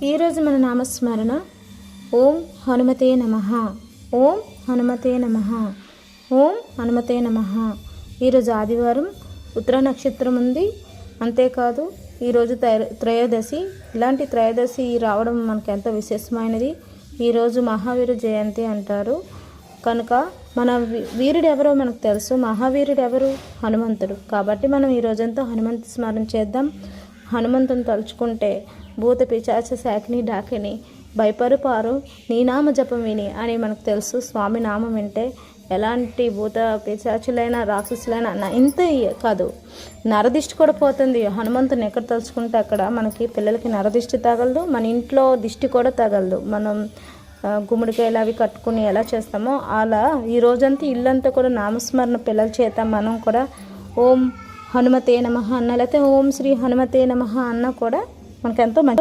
ఈరోజు మన నామస్మరణ ఓం హనుమతే నమః, ఓం హనుమతే నమః, ఓం హనుమతే నమః. ఈరోజు ఆదివారం, ఉత్తర నక్షత్రం ఉంది. అంతేకాదు ఈరోజు త్రయోదశి. ఇలాంటి త్రయోదశి రావడం మనకు ఎంతో విశేషమైనది. ఈరోజు మహావీర జయంతి అంటారు. కనుక మన వీరుడు ఎవరో మనకు తెలుసు. మహావీరుడు ఎవరు? హనుమంతుడు. కాబట్టి మనం ఈ రోజంతా హనుమంతు స్మరణ చేద్దాం. హనుమంతుని తలుచుకుంటే భూత పిశాచ శాకిని డాకిని భయపరుపారు నీ నామ జపం విని అని మనకు తెలుసు. స్వామి నామం వింటే ఎలాంటి భూత పిశాచులైనా రాక్షసులైనా ఇంత కాదు, నరదిష్టి కూడా పోతుంది. హనుమంతుని ఎక్కడ తలుచుకుంటే అక్కడ మనకి పిల్లలకి నరదిష్టి తగలదు, మన ఇంట్లో దిష్టి కూడా తగలదు. మనం గుమ్మడికాయలు అవి కట్టుకుని ఎలా చేస్తామో అలా ఈ రోజంతా ఇల్లంతా కూడా నామస్మరణ పిల్లల చేత మనం కూడా ఓం హనుమతే నమః అన్న, లేకపోతే ఓం శ్రీ హనుమతే నమః అన్న కూడా మనకెంతో మంచి